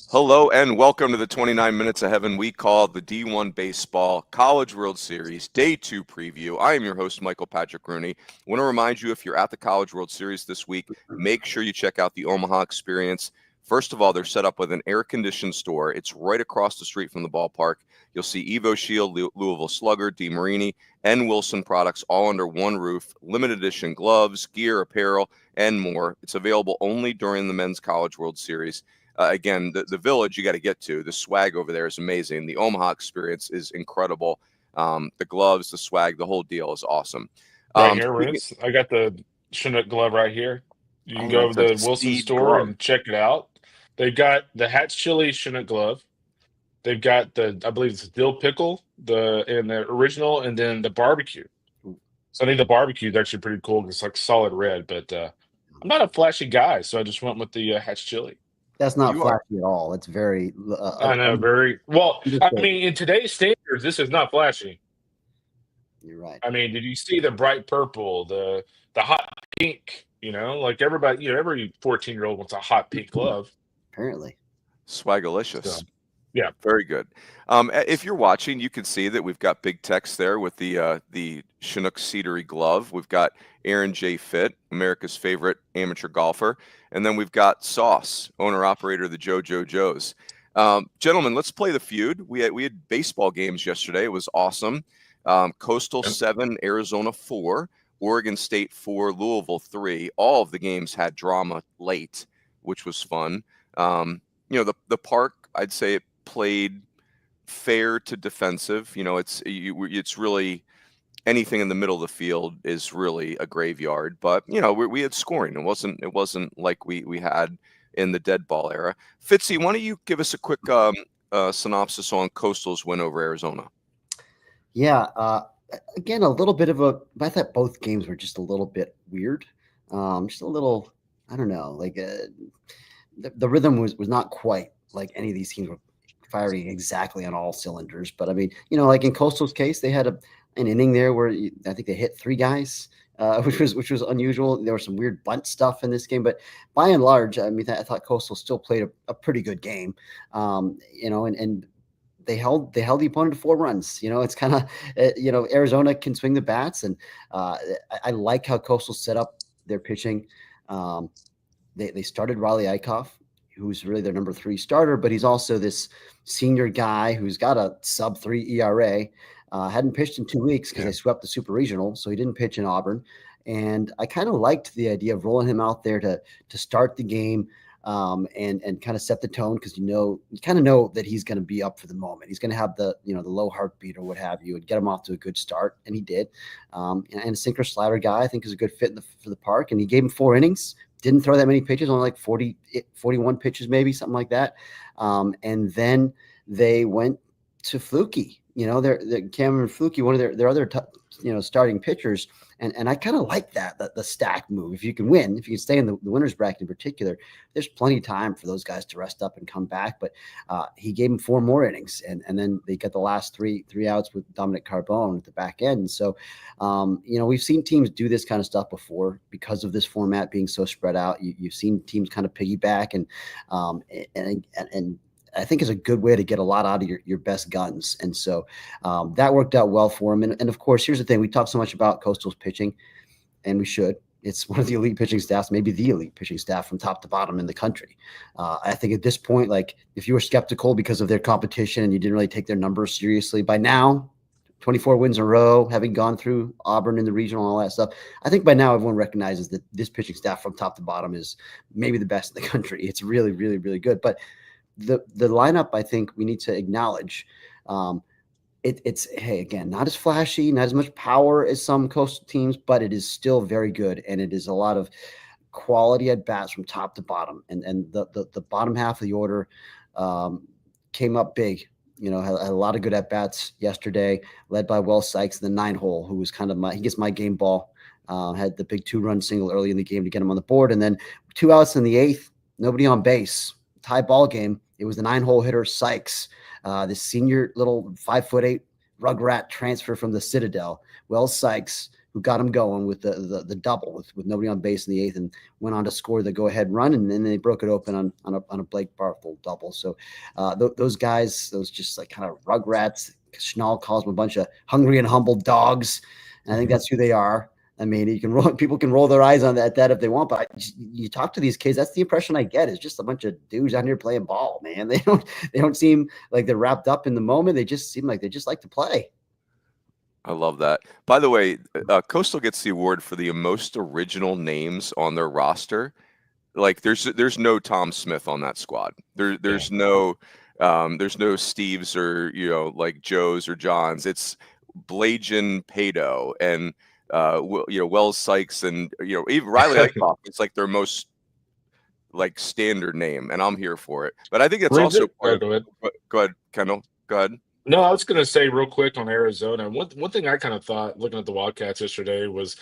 Hello and welcome to the 29 Minutes of Heaven we call the D1 Baseball College World Series Day 2 preview. I am your host, Michael Patrick Rooney. I want to remind you, if you're at the College World Series this week, make sure you check out the Omaha Experience. First of all, they're set up with an air-conditioned store. It's right across the street from the ballpark. You'll see EvoShield, Louisville Slugger, DeMarini, and Wilson products all under one roof. Limited edition gloves, gear, apparel, and more. It's available only during the Men's College World Series. Again, the village you got to get to. The swag over there is amazing. The Omaha Experience is incredible. The gloves, the swag, the whole deal is awesome. Right here, Rins. I got the Chinook glove right here. You can go to the Wilson store and check it out. They've got the Hatch Chili Chinook glove. They've got I believe it's dill pickle, the original, and then the barbecue. So I think the barbecue is actually pretty cool. It's like solid red, but I'm not a flashy guy, so I just went with the Hatch Chili. That's not flashy at all. It's very. I know, very well. I mean, in today's standards, this is not flashy. You're right. I mean, did you see the bright purple, the hot pink? You know, like everybody, every 14-year-old wants a hot pink glove. Apparently, swagalicious. So, yeah, very good. If you're watching, you can see that we've got big text there with the Chinook Cedary glove. We've got Aaron J. Fitt, America's favorite amateur golfer. And then we've got Sauce, owner-operator of the JoJo Joes. Gentlemen, let's play the feud. We had baseball games yesterday. It was awesome. Coastal 7, Arizona 4, Oregon State 4, Louisville 3. All of the games had drama late, which was fun. The park, I'd say it played fair to defensive. It's really anything in the middle of the field is really a graveyard, but we had scoring. It wasn't like we had in the dead ball era. Fitzy, why don't you give us a quick synopsis on Coastal's win over Arizona? Yeah, again, a little bit of I thought both games were just a little bit weird. Just a little, I don't know, like the rhythm was not quite like any of these teams were firing exactly on all cylinders. But I mean, like in Coastal's case, they had an inning there where I think they hit 3 guys, which was unusual. There was some weird bunt stuff in this game, but by and large, I mean, I thought Coastal still played a pretty good game. And they held the opponent to 4 runs. It's kind of Arizona can swing the bats, and I like how Coastal set up their pitching. They started Riley Eichhoff, who's really their number 3 starter, but he's also this senior guy who's got a sub-3 ERA. Hadn't pitched in 2 weeks because they swept the Super Regional, so he didn't pitch in Auburn. And I kind of liked the idea of rolling him out there to start the game and kind of set the tone, because you kind of know that he's going to be up for the moment. He's going to have the low heartbeat or what have you, and get him off to a good start, and he did. And a sinker slider guy, I think, is a good fit for the park. And he gave him 4 innings. Didn't throw that many pitches, only like 41 pitches, maybe something like that. And then they went to Fluky. They're Cameron Fluky, one of their other starting pitchers, and I kind of like the stack move. If you can win, if you can stay in the winners bracket in particular, there's plenty of time for those guys to rest up and come back. But he gave them 4 more innings, and then they got the last three outs with Dominic Carbone at the back end. And so, we've seen teams do this kind of stuff before because of this format being so spread out. You've seen teams kind of piggyback, and I think is a good way to get a lot out of your best guns. And so that worked out well for him. And of course, here's the thing. We talk so much about Coastal's pitching, and we should. It's one of the elite pitching staffs, maybe the elite pitching staff from top to bottom in the country. I think at this point, like if you were skeptical because of their competition and you didn't really take their numbers seriously, by now, 24 wins in a row, having gone through Auburn in the regional and all that stuff, I think by now everyone recognizes that this pitching staff from top to bottom is maybe the best in the country. It's really, really, really good. But the lineup, I think we need to acknowledge, it's again, not as flashy, not as much power as some Coastal teams, but it is still very good, and it is a lot of quality at bats from top to bottom. And the bottom half of the order came up big. Had a lot of good at bats yesterday, led by Will Sykes, the 9-hole, who was kind of he gets my game ball. Had the big 2-run single early in the game to get him on the board, and then 2 outs in the 8th, nobody on base, tie ball game. It was the 9-hole hitter Sykes, this senior little 5'8" rugrat transfer from the Citadel. Will Sykes who got him going with the double with nobody on base in the 8th, and went on to score the go-ahead run, and then they broke it open on a Blake Barthel double. So those guys, those just like kind of rugrats. Schnall calls them a bunch of hungry and humble dogs, and I think that's who they are. I mean, people can roll their eyes on that if they want, but you talk to these kids, that's the impression I get, is just a bunch of dudes out here playing ball, man. They don't seem like they're wrapped up in the moment. They just seem like they just like to play. I love that. By the way, Coastal gets the award for the most original names on their roster. Like there's no Tom Smith on that squad. There's no Steves or like Joes or Johns. It's Blajan Pato and Wells Sykes and even Riley Eichhoff. It's like their most like standard name, and I'm here for it. But I think it's also go ahead, Kendall. Go ahead. No, I was going to say real quick on Arizona. One thing I kind of thought looking at the Wildcats yesterday was,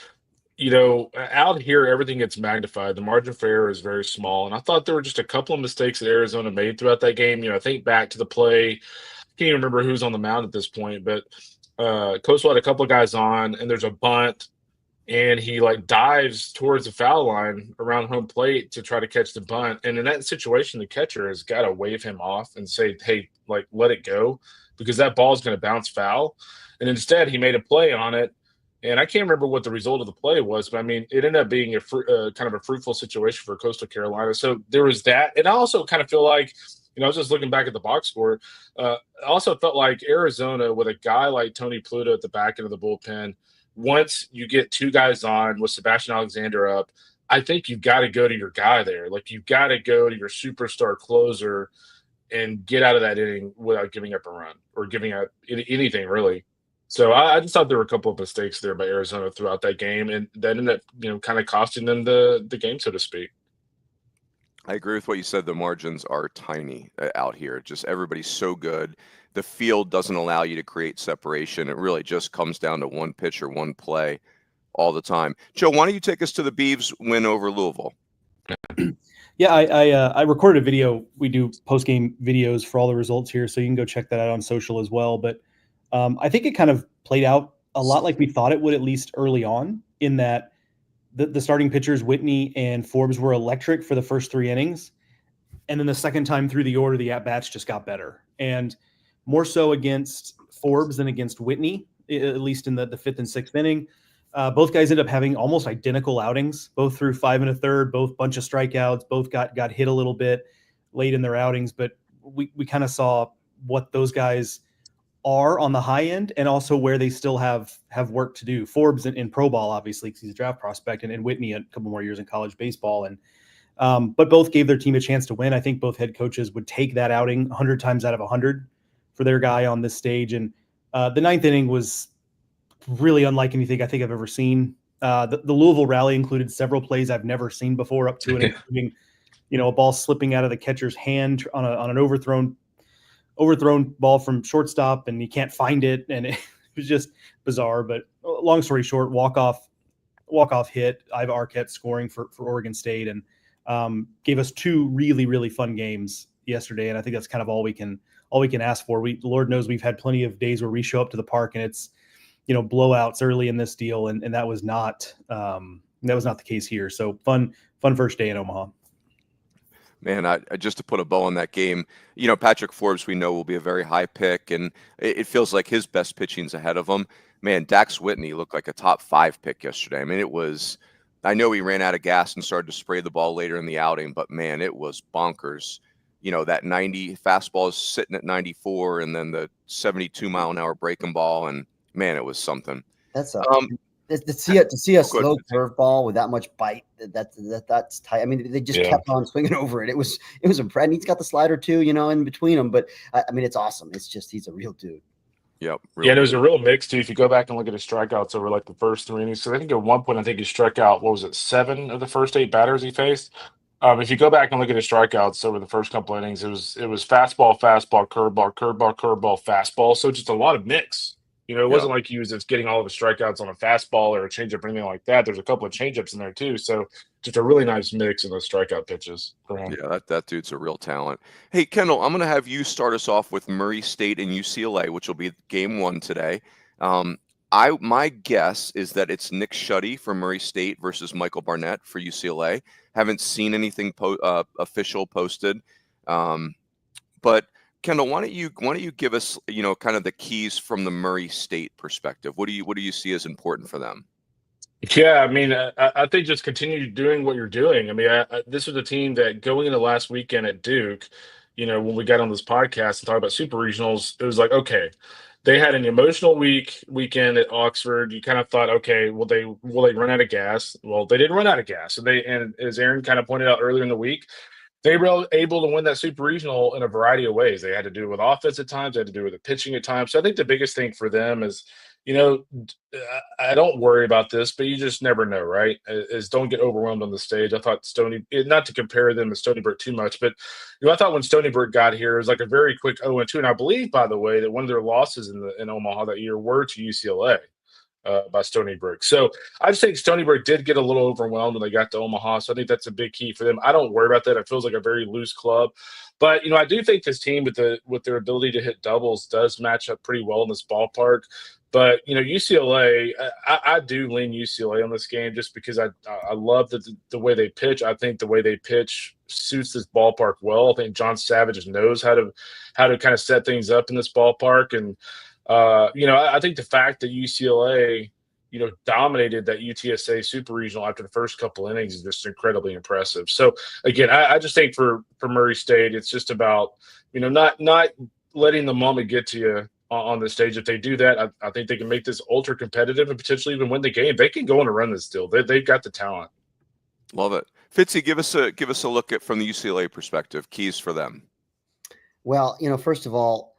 out here everything gets magnified. The margin for error is very small, and I thought there were just a couple of mistakes that Arizona made throughout that game. I think back to the play. I can't even remember who's on the mound at this point, but Coastal had a couple of guys on, and there's a bunt, and he like dives towards the foul line around home plate to try to catch the bunt. And in that situation, the catcher has got to wave him off and say, "Hey, like let it go," because that ball is going to bounce foul. And instead, he made a play on it. And I can't remember what the result of the play was, but I mean, it ended up being kind of a fruitful situation for Coastal Carolina. So there was that. And I also kind of feel like, I was just looking back at the box score. I also felt like Arizona, with a guy like Tony Pluto at the back end of the bullpen, once you get two guys on with Sebastian Alexander up, I think you've got to go to your guy there. Like, you've got to go to your superstar closer and get out of that inning without giving up a run or giving up anything, really. So I just thought there were a couple of mistakes there by Arizona throughout that game, and that ended up, kind of costing them the game, so to speak. I agree with what you said. The margins are tiny out here. Just everybody's so good. The field doesn't allow you to create separation. It really just comes down to one pitch or one play all the time. Joe, why don't you take us to the Beavs win over Louisville? Yeah, I recorded a video. We do post-game videos for all the results here, so you can go check that out on social as well. But I think it kind of played out a lot like we thought it would, at least early on, in that the starting pitchers, Whitney and Forbes, were electric for the first 3 innings. And then the second time through the order, the at-bats just got better. And more so against Forbes than against Whitney, at least in the 5th and 6th inning. Both guys ended up having almost identical outings, both through 5 1/3, both bunch of strikeouts, both got hit a little bit late in their outings. But we kind of saw what those guys are on the high end, and also where they still have work to do. Forbes in pro ball, obviously, because he's a draft prospect, and Whitney a couple more years in college baseball. And but both gave their team a chance to win. I think both head coaches would take that outing 100 times out of 100 for their guy on this stage. And the 9th inning was really unlike anything I think I've ever seen. The Louisville rally included several plays I've never seen before, up to and including, a ball slipping out of the catcher's hand on an overthrown ball from shortstop, and he can't find it, and it was just bizarre. But long story short, walk-off hit, Iva Arquette scoring for Oregon State, and gave us 2 really, really fun games yesterday. And I think that's kind of all we can ask for. Lord knows we've had plenty of days where we show up to the park and it's blowouts early in this deal, and that was not the case here. So fun first day in Omaha. Man, I just to put a bow on that game, Patrick Forbes, we know, will be a very high pick, and it feels like his best pitching's ahead of him. Man, Dax Whitney looked like a top 5 pick yesterday. I mean, I know he ran out of gas and started to spray the ball later in the outing, but man, it was bonkers. That 90 fastball is sitting at 94, and then the 72-mile-an-hour breaking ball, and man, it was something. That's to see a slow curveball with that much bite. That's tight. I mean, they just kept on swinging over it. It was impressive. He's got the slider too, in between them. But I mean, it's awesome. It's just he's a real dude. Yep. And there's a real mix too. If you go back and look at his strikeouts over like the first 3 innings, so I think at one point he struck out 7 of the first 8 batters he faced. If you go back and look at his strikeouts over the first couple innings, it was fastball, curveball, fastball. So just a lot of mix. It wasn't like he was just getting all of his strikeouts on a fastball or a changeup or anything like that. There's a couple of changeups in there too. So just a really nice mix of those strikeout pitches for him. Yeah, that dude's a real talent. Hey, Kendall, I'm going to have you start us off with Murray State and UCLA, which will be game 1 today. My guess is that it's Nick Schutte for Murray State versus Michael Barnett for UCLA. Haven't seen anything official posted, but Kendall, why don't you give us kind of the keys from the Murray State perspective? What do you see as important for them? Yeah, I mean, I think just continue doing what you're doing. I mean, this was a team that going into last weekend at Duke, when we got on this podcast and talked about super regionals, it was like, okay, they had an emotional weekend at Oxford. You kind of thought, okay, will they run out of gas? Well, they didn't run out of gas. And as Aaron kind of pointed out earlier in the week, they were able to win that super regional in a variety of ways. They had to do it with offense at times, they had to do it with the pitching at times. So I think the biggest thing for them is, I don't worry about this, but you just never know, right? Is don't get overwhelmed on the stage. I thought not to compare them to Stony Brook too much, but I thought when Stony Brook got here, it was like a very quick 0-2. And I believe, by the way, that one of their losses in Omaha that year were to UCLA. By Stony Brook. So I just think Stony Brook did get a little overwhelmed when they got to Omaha. So I think that's a big key for them. I don't worry about that. It feels like a very loose club. But, I do think this team with their ability to hit doubles does match up pretty well in this ballpark. But, UCLA, I do lean UCLA on this game just because I love the way they pitch. I think the way they pitch suits this ballpark well. I think John Savage knows how to kind of set things up in this ballpark. And, I think the fact that UCLA, dominated that UTSA Super Regional after the first couple innings is just incredibly impressive. So again, I just think for Murray State, it's just about, not letting the moment get to you on the stage. If they do that, I think they can make this ultra competitive and potentially even win the game. They can go on and run this deal. They've got the talent. Love it. Fitzy, give us a look at from the UCLA perspective, keys for them. Well, first of all,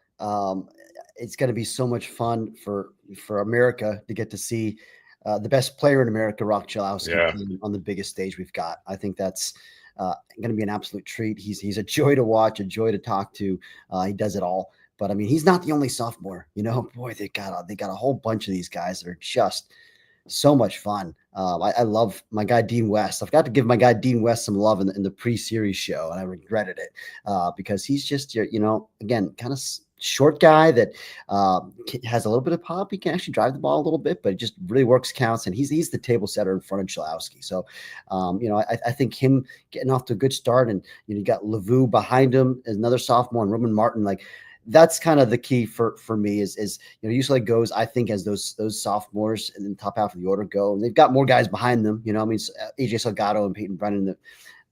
it's going to be so much fun for America to get to see the best player in America, Rock Chalowski, on the biggest stage we've got. I think that's going to be an absolute treat. He's a joy to watch, a joy to talk to. He does it all. But I mean, he's not the only sophomore. Boy, they got a whole bunch of these guys that are just so much fun. I love my guy Dean West. I've got to give my guy Dean West some love in the pre-series show, and I regretted it because he's just again kind of short guy that has a little bit of pop. He can actually drive the ball a little bit, but it just really works counts. And he's the table setter in front of Chalowski. So, I think him getting off to a good start, and you got Lavu behind him as another sophomore, and Roman Martin. Like that's kind of the key for me is UCLA goes, I think, as those sophomores and then top half of the order go, and they've got more guys behind them. AJ Salgado and Peyton Brennan, the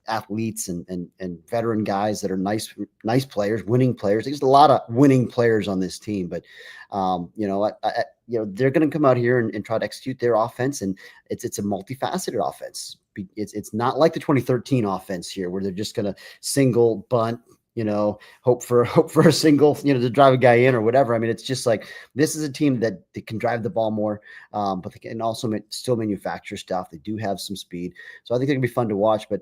athletes and veteran guys that are nice players, winning players. There's a lot of winning players on this team, but they're going to come out here and try to execute their offense, and it's a multifaceted offense. It's not like the 2013 offense here where they're just going to single bunt, hope for a single, to drive a guy in or whatever. I mean, it's just like, this is a team that they can drive the ball more, but they can also still manufacture stuff. They do have some speed. So I think they're gonna be fun to watch, but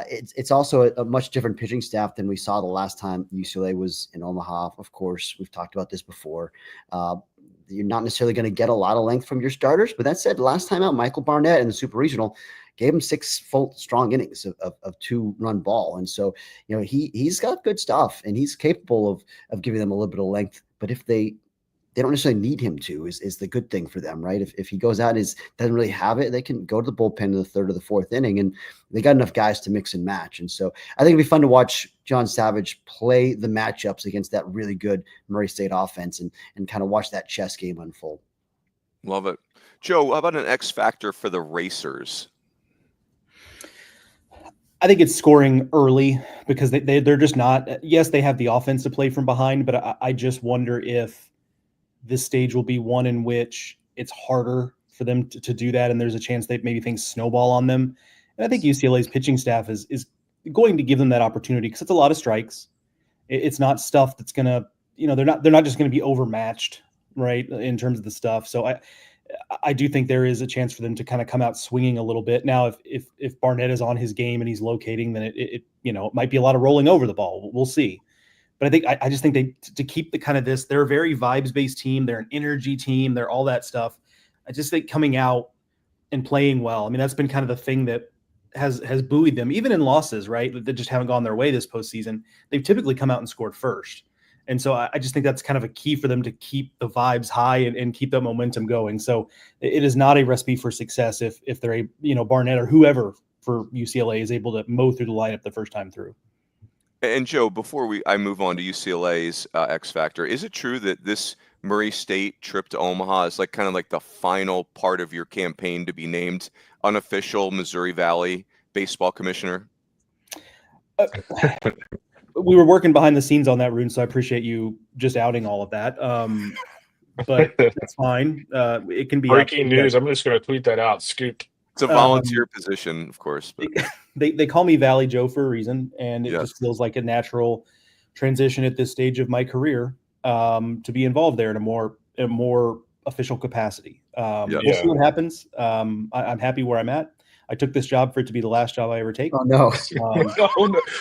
it's also a much different pitching staff than we saw the last time UCLA was in Omaha. Of course, we've talked about this before. You're not necessarily going to get a lot of length from your starters, but that said, last time out, Michael Barnett in the Super Regional gave him 6 full strong innings of 2-run ball. And so, he's got good stuff, and he's capable of giving them a little bit of length. But if they don't necessarily need him to, is the good thing for them, right? If he goes out and doesn't really have it, they can go to the bullpen in the 3rd or the 4th inning, and they got enough guys to mix and match. And so I think it'd be fun to watch John Savage play the matchups against that really good Murray State offense and kind of watch that chess game unfold. Love it. Joe, how about an X factor for the Racers? I think it's scoring early because they're just not. Yes, they have the offense to play from behind, but I just wonder if this stage will be one in which it's harder for them to do that, and there's a chance that maybe things snowball on them. And I think UCLA's pitching staff is going to give them that opportunity because it's a lot of strikes. It's not stuff that's going to, they're not just going to be overmatched, right, in terms of the stuff. So I do think there is a chance for them to kind of come out swinging a little bit. Now, if Barnett is on his game and he's locating, then it might be a lot of rolling over the ball. We'll see. But I just think to keep the kind of this, they're a very vibes-based team. They're an energy team. They're all that stuff. I just think coming out and playing well, I mean, that's been kind of the thing that has buoyed them, even in losses, right, that just haven't gone their way this postseason. They've typically come out and scored first. And so I just think that's kind of a key for them to keep the vibes high and keep that momentum going. So it is not a recipe for success if they're Barnett or whoever for UCLA is able to mow through the lineup the first time through. And Joe, before I move on to UCLA's X Factor, is it true that this Murray State trip to Omaha is kind of the final part of your campaign to be named unofficial Missouri Valley baseball commissioner? We were working behind the scenes on that, Rune, so I appreciate you just outing all of that. But that's fine. It can be breaking news. I'm just going to tweet that out. Scoop. It's a volunteer position, of course. But they call me Valley Joe for a reason, and it just feels like a natural transition at this stage of my career to be involved there in a more official capacity. We'll see what happens. I'm happy where I'm at. I took this job for it to be the last job I ever take. Oh no!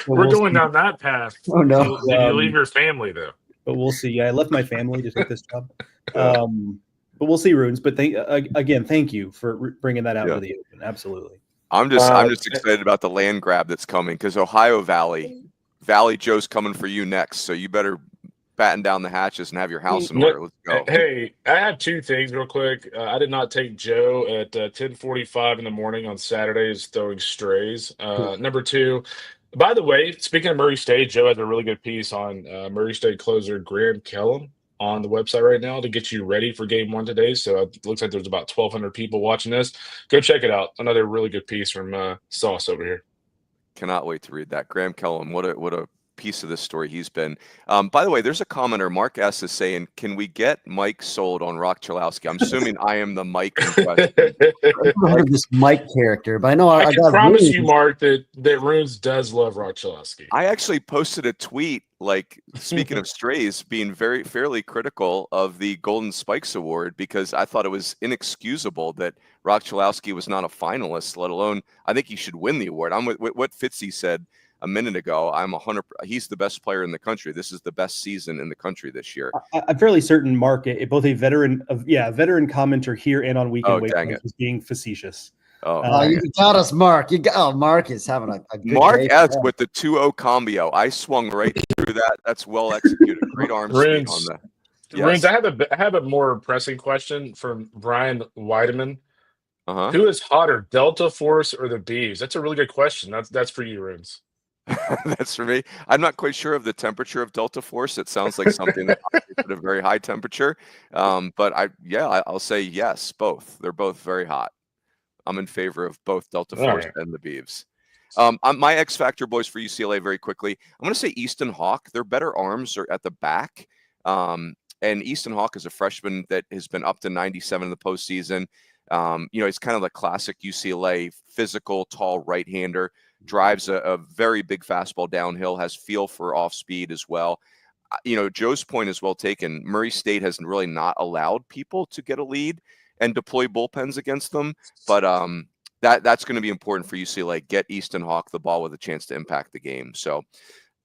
We're going down that path. Oh no! Did you leave your family though? But we'll see. Yeah, I left my family to take this job. But we'll see, Runes. But thank you for bringing that out into the open. Absolutely. I'm just excited about the land grab that's coming because Ohio Valley Joe's coming for you next. So you better batten down the hatches and have your house in order. Let's go. Hey, I have two things real quick. I did not take Joe at 10:45 in the morning on Saturdays throwing strays. Number two, by the way, speaking of Murray State, Joe has a really good piece on Murray State closer Graham Kellum on the website right now to get you ready for game one today. So it looks like there's about 1,200 people watching this. Go check it out. Another really good piece from Sauce over here. Cannot wait to read that. Graham Kellum, what a piece of this story he's been. By the way, there's a commenter, Mark S. is saying, can we get Mike sold on Rock Chalowski? I'm assuming I am the Mike in question. I've heard of this Mike character, but I know I can promise you, Mark, that Runes does love Rock Chalowski. I actually posted a tweet, speaking of strays, being fairly critical of the Golden Spikes Award because I thought it was inexcusable that Rock Chalowski was not a finalist, let alone I think he should win the award. I'm with what Fitzy said a minute ago. He's the best player in the country. This is the best season in the country this year. I'm fairly certain Mark, both a veteran commenter here and on Weekend Wake is being facetious. You got us, Mark. Mark is having a good Mark day. S with the 2-0 combo. I swung right through that. That's well executed. Great arm speed on the. Yes. Runes, I have a more pressing question from Brian Weideman. Who is hotter, Delta Force or the Bees? That's a really good question. That's for you, Runes. That's for me. I'm not quite sure of the temperature of Delta Force. It sounds like something that operates at a very high temperature. But I'll say yes, both. They're both very hot. I'm in favor of both Delta Force and the Beavs. My X Factor boys for UCLA very quickly. I'm going to say Easton Hawk. Their better arms are at the back. And Easton Hawk is a freshman that has been up to 97 in the postseason. He's kind of the classic UCLA physical, tall right-hander. Drives a very big fastball downhill, has feel for off speed as well. Joe's point is well taken. Murray State has really not allowed people to get a lead and deploy bullpens against them. But that's going to be important for UCLA. Get Easton Hawk the ball with a chance to impact the game. So,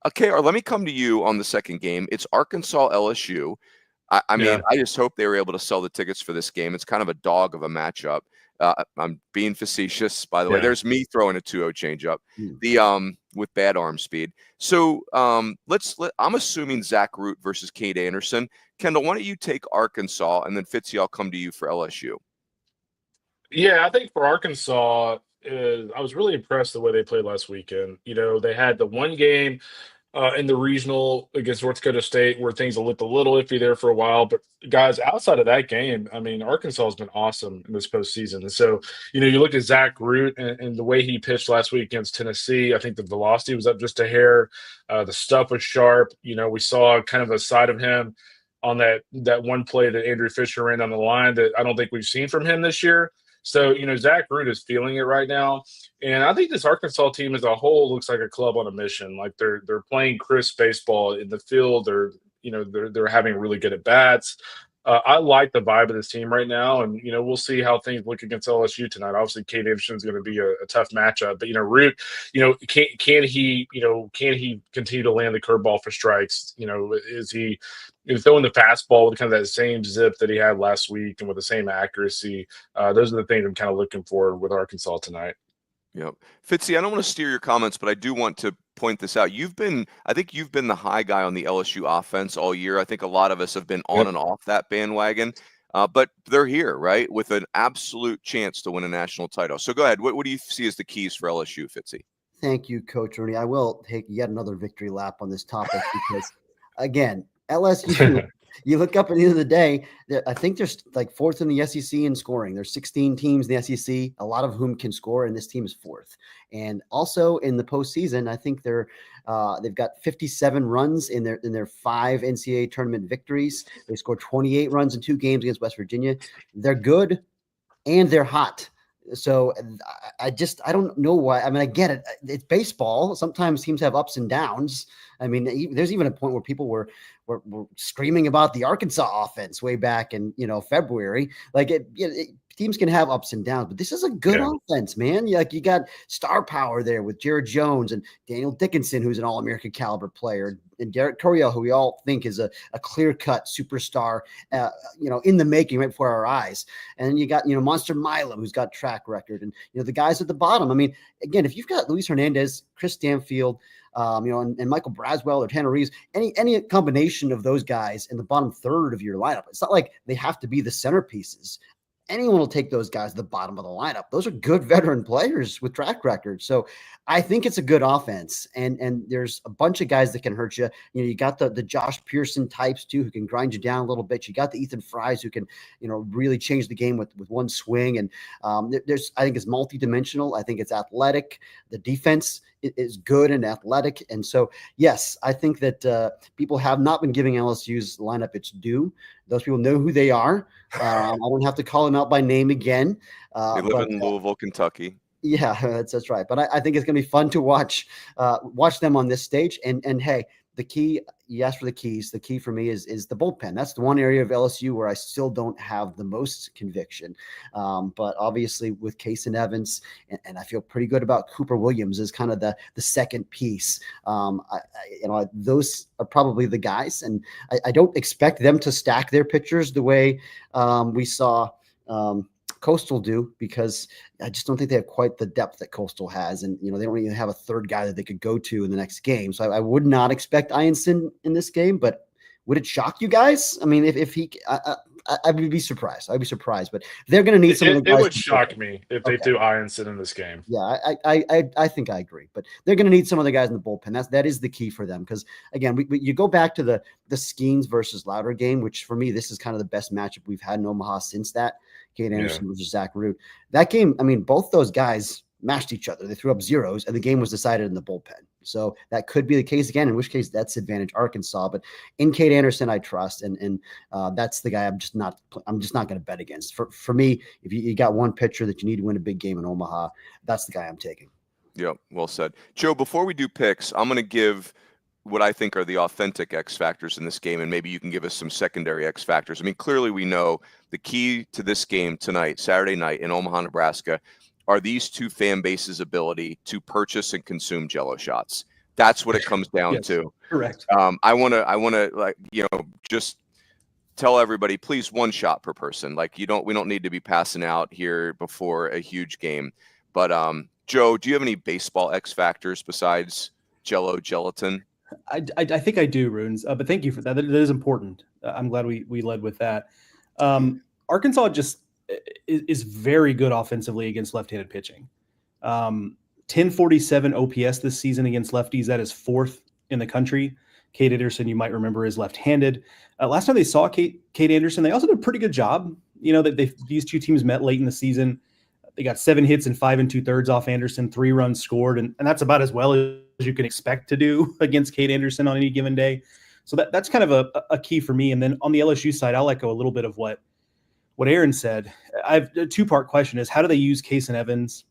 okay, let me come to you on the second game. It's Arkansas LSU. I mean, I just hope they were able to sell the tickets for this game. It's kind of a dog of a matchup. I'm being facetious, by the way. There's me throwing a 2-0 changeup, with bad arm speed. So I'm assuming Zach Root versus Cade Anderson. Kendall, why don't you take Arkansas, and then Fitzy, I'll come to you for LSU. Yeah, I think for Arkansas, I was really impressed the way they played last weekend. They had the one game in the regional against North Dakota State where things looked a little iffy there for a while. But, guys, outside of that game, I mean, Arkansas has been awesome in this postseason. And so, you look at Zach Root and the way he pitched last week against Tennessee. I think the velocity was up just a hair. The stuff was sharp. We saw kind of a side of him on that one play that Andrew Fisher ran on the line that I don't think we've seen from him this year. So, Zach Root is feeling it right now. And I think this Arkansas team as a whole looks like a club on a mission. Like they're playing crisp baseball in the field. They're having really good at bats. I like the vibe of this team right now. And, we'll see how things look against LSU tonight. Obviously, Cade Anderson is going to be a tough matchup. But, Root, can he continue to land the curveball for strikes? Is he throwing the fastball with kind of that same zip that he had last week and with the same accuracy? Those are the things I'm kind of looking for with Arkansas tonight. Yep. Fitzy, I don't want to steer your comments, but I do want to point this out. I think you've been the high guy on the LSU offense all year. I think a lot of us have been on and off that bandwagon, but they're here, right, with an absolute chance to win a national title. So go ahead. What do you see as the keys for LSU, Fitzy? Thank you, Coach Rooney. I will take yet another victory lap on this topic because, again, LSU, you look up at the end of the day, I think they're like fourth in the SEC in scoring. There's 16 teams in the SEC, a lot of whom can score, and this team is fourth. And also in the postseason, I think they've got 57 runs in their 5 NCAA tournament victories. They scored 28 runs in 2 games against West Virginia. They're good and they're hot. So I don't know why. I mean, I get it. It's baseball. Sometimes teams have ups and downs. I mean, there's even a point where people were screaming about the Arkansas offense way back in, February. Like teams can have ups and downs, but this is a good offense, man. You got star power there with Jared Jones and Daniel Dickinson, who's an All-American caliber player, and Derek Coryell, who we all think is a clear-cut superstar, in the making right before our eyes. And then you got, Monster Milam, who's got track record, and, the guys at the bottom. I mean, again, if you've got Luis Hernandez, Chris Stanfield, and Michael Braswell or Tanner Reeves, any combination of those guys in the bottom third of your lineup, it's not like they have to be the centerpieces. Anyone will take those guys at the bottom of the lineup. Those are good veteran players with track records. So I think it's a good offense. And there's a bunch of guys that can hurt you. You got the Josh Pearson types too, who can grind you down a little bit. You got the Ethan Fries who can, really change the game with one swing. And I think it's multidimensional. I think it's athletic. The defense is good and athletic. And so, yes, I think that people have not been giving LSU's lineup its due. Those people know who they are. I don't have to call them out by name again. They live in Louisville, Kentucky. Yeah, that's right. But I think it's going to be fun to watch them on this stage. And hey, the key, you asked for the keys. The key for me is the bullpen. That's the one area of LSU where I still don't have the most conviction. But obviously with Case and Evans, and I feel pretty good about Cooper Williams as kind of the second piece. Those are probably the guys, and I don't expect them to stack their pitchers the way we saw Coastal do, because I just don't think they have quite the depth that Coastal has. And, they don't even have a third guy that they could go to in the next game. So I would not expect Ianson in this game, but would it shock you guys? I mean, if he, I would be surprised. I'd be surprised, but they're going to need some of the guys. It would shock me if they threw Ianson in this game. Yeah, I think I agree, but they're going to need some of the guys in the bullpen. That is the key for them. Because again, you go back to the Skeens versus Louder game, which for me, this is kind of the best matchup we've had in Omaha since that. Cade Anderson versus Zach Root. That game, I mean, both those guys matched each other. They threw up zeros, and the game was decided in the bullpen. So that could be the case again, in which case that's advantage Arkansas. But in Cade Anderson, I trust, and that's the guy I'm just not going to bet against. For me, if you got one pitcher that you need to win a big game in Omaha, that's the guy I'm taking. Yep, well said. Joe, before we do picks, I'm going to give what I think are the authentic X factors in this game, and maybe you can give us some secondary X factors. I mean, clearly we know the key to this game tonight, Saturday night in Omaha, Nebraska, are these two fan bases' ability to purchase and consume Jello shots. That's what it comes down to. Correct. I want to just tell everybody, please, one shot per person. Like we don't need to be passing out here before a huge game. But Joe, do you have any baseball X factors besides Jello gelatin? I think I do, Runes, but thank you for that. That is important. I'm glad we led with that. Arkansas just is very good offensively against left-handed pitching. 1047 OPS this season against lefties. That is 4th in the country. Cade Anderson, you might remember, is left-handed. Last time they saw Cade Anderson, they also did a pretty good job. These two teams met late in the season. They got 7 hits and 5 2/3 off Anderson, 3 runs scored, and that's about as well as you can expect to do against Cade Anderson on any given day. So that's kind of a key for me. And then on the LSU side, I'll echo a little bit of what Aaron said. I have a 2-part question: is how do they use Case and Evans?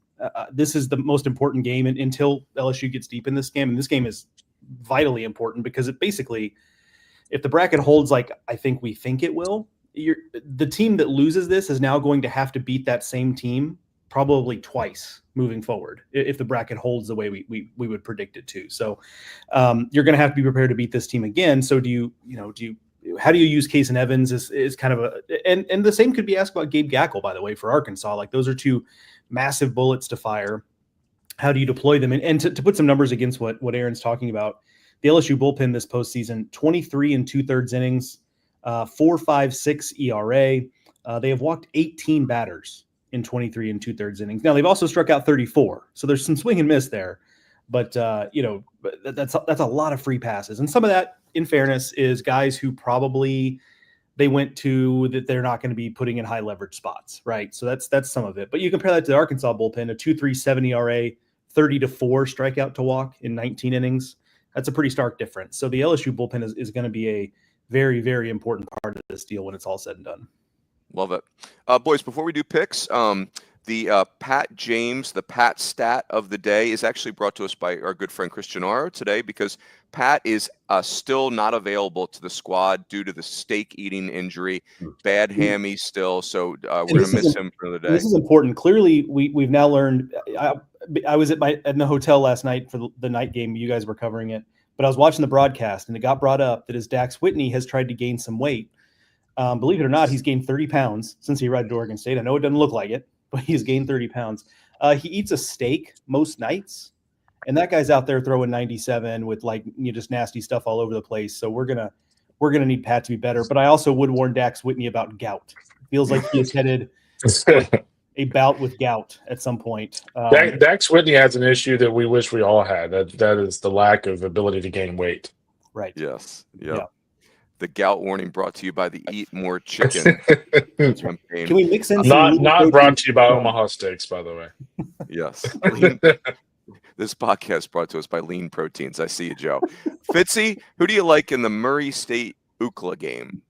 This is the most important game until LSU gets deep in this game, and this game is vitally important because it basically, if the bracket holds like I think we think it will, the team that loses this is now going to have to beat that same team probably twice moving forward if the bracket holds the way we would predict it to. So you're going to have to be prepared to beat this team again. So how do you use Case and Evans is kind of and the same could be asked about Gabe Gackle, by the way, for Arkansas. Like those are 2 massive bullets to fire. how do you deploy them? And to put some numbers against what Aaron's talking about, the LSU bullpen this postseason, 23 2/3 innings, 4.56 ERA. They have walked 18 batters in 23 2/3 innings. Now they've also struck out 34, so there's some swing and miss there. But that's a lot of free passes, and some of that, in fairness, is guys who probably they went to that they're not going to be putting in high leverage spots, right? So that's some of it. But you compare that to the Arkansas bullpen, a 2.37 ERA, 30-4 strikeout to walk in 19 innings. That's a pretty stark difference. So the LSU bullpen is going to be a very, very important part of this deal when it's all said and done. Love it. Boys, before we do picks, the Pat James, the Pat stat of the day is actually brought to us by our good friend Chris Gennaro today, because Pat is still not available to the squad due to the steak-eating injury. Bad hammy still, so we're going to miss him for the day. This is important. Clearly, we've now learned. I was in the hotel last night for the night game. You guys were covering it, but I was watching the broadcast, and it got brought up that as Dax Whitney has tried to gain some weight. Believe it or not, he's gained 30 pounds since he arrived at Oregon State. I know it doesn't look like it, but he's gained 30 pounds. He eats a steak most nights, and that guy's out there throwing 97 with just nasty stuff all over the place. So we're gonna need Pat to be better. But I also would warn Dax Whitney about gout. It feels like he is headed a bout with gout at some point. Dax Whitney has an issue that we wish we all had. That is the lack of ability to gain weight. Right. Yes. Yep. Yeah. The gout warning brought to you by the Eat More Chicken campaign. Can we mix in not brought to you by Omaha Steaks, by the way. Yes. This podcast brought to us by Lean Proteins. I see you, Joe. Fitzy, who do you like in the Murray State UCLA game?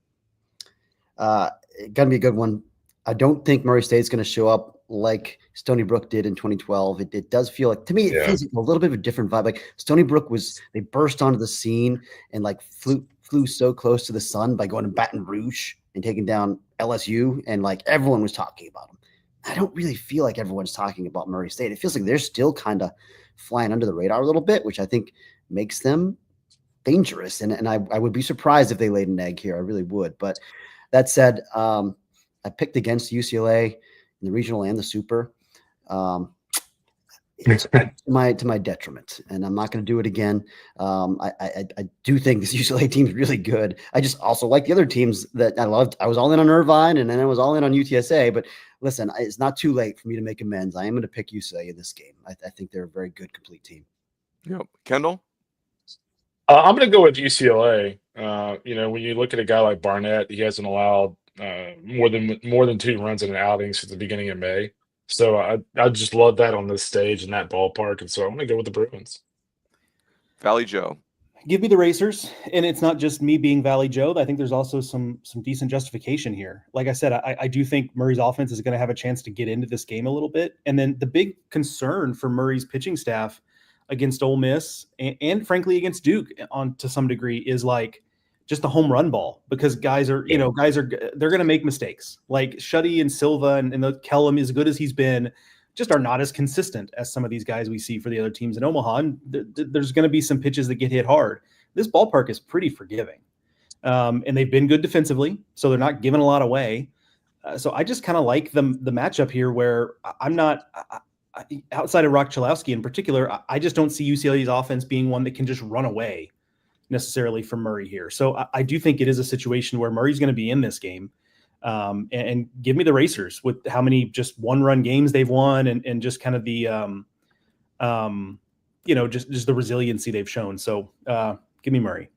Gonna be a good one. I don't think Murray State's going to show up like Stony Brook did in 2012. It does feel like, to me, it feels like a little bit of a different vibe. Like Stony Brook they burst onto the scene and flew so close to the sun by going to Baton Rouge and taking down LSU, and everyone was talking about them. I don't really feel like everyone's talking about Murray State. It feels like they're still kind of flying under the radar a little bit, which I think makes them dangerous. And I would be surprised if they laid an egg here. I really would. But that said, I picked against UCLA in the regional and the super. It's to my detriment, and I'm not going to do it again. I do think this UCLA team is really good. I just also like the other teams that I loved. I was all in on Irvine, and then I was all in on UTSA. But listen, it's not too late for me to make amends. I am going to pick UCLA in this game. I think they're a very good, complete team. Yep. Kendall? I'm going to go with UCLA. When you look at a guy like Barnett, he hasn't allowed more than 2 runs in an outing since the beginning of May. So I just love that on this stage and that ballpark, and so I'm going to go with the Bruins. Valley Joe. Give me the Racers, and it's not just me being Valley Joe. I think there's also some decent justification here. Like I said, I do think Murray's offense is going to have a chance to get into this game a little bit, and then the big concern for Murray's pitching staff against Ole Miss and frankly against Duke to some degree is just the home run ball, because guys are they're going to make mistakes. Like Shuddy and Silva and the Kellum, as good as he's been, just are not as consistent as some of these guys we see for the other teams in Omaha. And there's going to be some pitches that get hit hard. This ballpark is pretty forgiving. And they've been good defensively, so they're not giving a lot away. So I just kind of like the matchup here, where I'm not outside of Rock Chalowski in particular. I just don't see UCLA's offense being one that can just run away necessarily from Murray here. So I do think it is a situation where Murray's going to be in this game, and give me the Racers with how many just 1-run games they've won, and just kind of the just the resiliency they've shown. So give me Murray.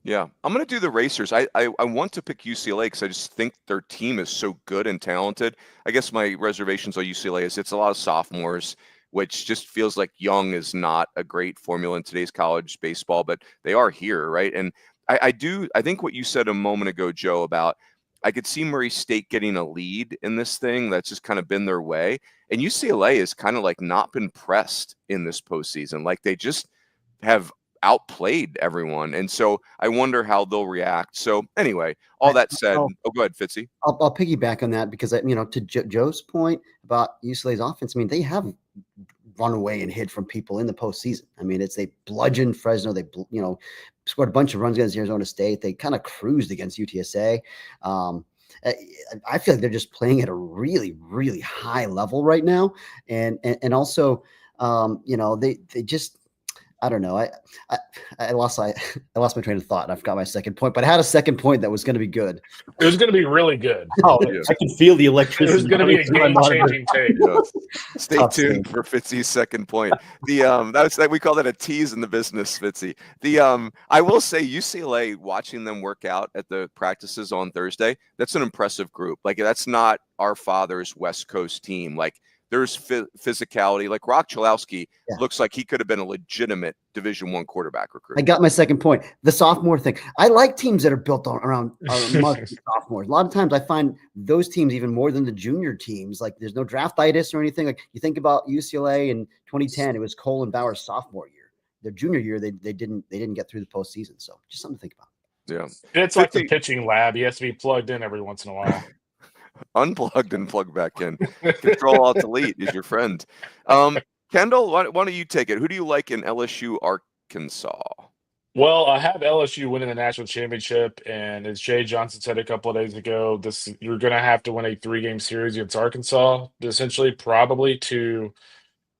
Yeah, I'm going to do the Racers. I want to pick UCLA because I just think their team is so good and talented. I guess my reservations on UCLA is it's a lot of sophomores, which just feels like young is not a great formula in today's college baseball, but they are here, right? And I think what you said a moment ago, Joe, about I could see Murray State getting a lead in this thing. That's just kind of been their way. And UCLA has kind of not been pressed in this postseason. They just have outplayed everyone. And so I wonder how they'll react. So anyway, all that said, go ahead, Fitzy. I'll piggyback on that because, to Joe's point about UCLA's offense, they have run away and hid from people in the postseason. They bludgeoned Fresno. They, scored a bunch of runs against Arizona State. They kind of cruised against UTSA. I feel like they're just playing at a really, really high level right now. And also, They just, I don't know. I lost my train of thought. I forgot my second point, but I had a second point that was going to be good. It was going to be really good. Oh, yeah. I can feel the electricity. It was going to be a game-changing take. Stay tuned for Fitzy's second point. We call that a tease in the business, Fitzy. I will say UCLA, watching them work out at the practices on Thursday, that's an impressive group. Like, that's not our father's West Coast team. Like, there's physicality. Like, Rock Chalowski looks like he could have been a legitimate Division I quarterback recruit. I got my second point. The sophomore thing. I like teams that are built around sophomores. A lot of times I find those teams even more than the junior teams. Like, there's no draftitis or anything. Like, you think about UCLA in 2010, it was Cole and Bauer's sophomore year. Their junior year, they didn't get through the postseason. So just something to think about. Yeah, it's like the pitching lab. He has to be plugged in every once in a while. Unplugged and plugged back in. Control Alt Delete is your friend. Kendall, why don't you take it? Who do you like in LSU Arkansas? Well, I have LSU winning the national championship, and as Jay Johnson said a couple of days ago, you're going to have to win a 3-game series against Arkansas, essentially, probably to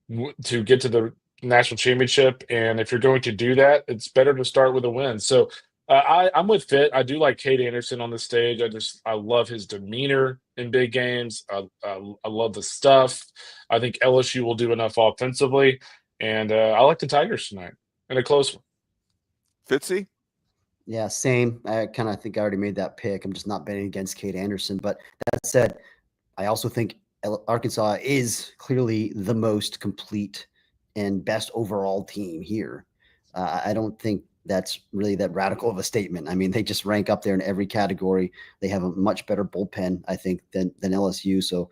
get to the national championship. And if you're going to do that, it's better to start with a win. So I'm with Fit. I do like Cade Anderson on the stage. I love his demeanor in big games. I love the stuff. I think LSU will do enough offensively, and I like the Tigers tonight in a close one. Fitzy? Yeah, same. I think I already made that pick. I'm just not betting against Cade Anderson. But that said, I also think Arkansas is clearly the most complete and best overall team here. I don't think that's really that radical of a statement. I mean, they just rank up there in every category. They have a much better bullpen, I think, than LSU. So,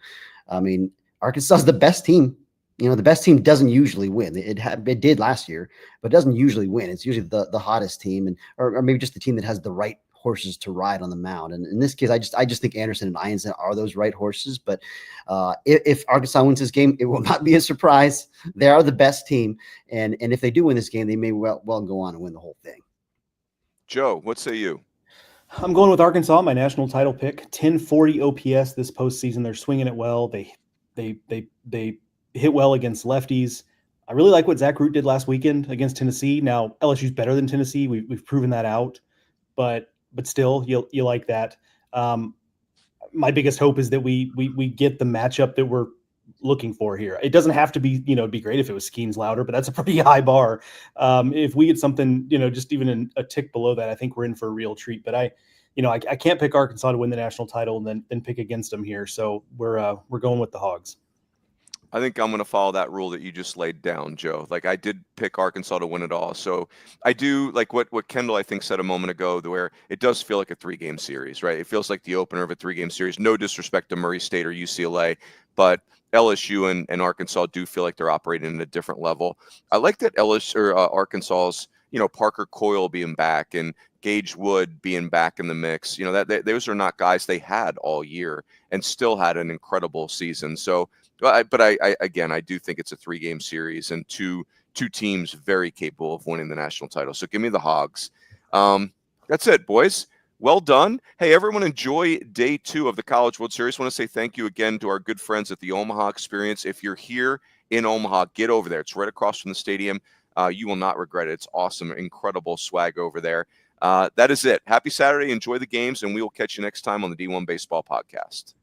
I mean, Arkansas is the best team. The best team doesn't usually win. It did last year, but it doesn't usually win. It's usually the hottest team, or maybe just the team that has the right horses to ride on the mound. And in this case, I just think Anderson and Ianson are those right horses. But if Arkansas wins this game, it will not be a surprise. They are the best team, and if they do win this game, they may well go on and win the whole thing. Joe, what say you? I'm going with Arkansas, my national title pick. 1040 OPS this postseason. They're swinging it well. They hit well against lefties. I really like what Zach Root did last weekend against Tennessee. Now LSU's better than Tennessee. We've proven that out, but still, you like that. My biggest hope is that we get the matchup that we're looking for here. It doesn't have to be, it'd be great if it was Skeens Louder, but that's a pretty high bar. If we get something, just even a tick below that, I think we're in for a real treat. But I can't pick Arkansas to win the national title and then pick against them here. So we're going with the Hogs. I think I'm going to follow that rule that you just laid down, Joe. Like, I did pick Arkansas to win it all. So I do like what Kendall, I think, said a moment ago, where it does feel like a 3-game series, right? It feels like the opener of a 3-game series. No disrespect to Murray State or UCLA, but LSU and Arkansas do feel like they're operating at a different level. I like that Arkansas's, Parker Coyle being back and Gage Wood being back in the mix. Those are not guys they had all year and still had an incredible season. So, but I do think it's a 3-game series and two teams very capable of winning the national title. So give me the Hogs. That's it, boys. Well done. Hey, everyone, enjoy day 2 of the College World Series. I want to say thank you again to our good friends at the Omaha Experience. If you're here in Omaha, get over there. It's right across from the stadium. You will not regret it. It's awesome, incredible swag over there. That is it. Happy Saturday. Enjoy the games, and we will catch you next time on the D1 Baseball Podcast.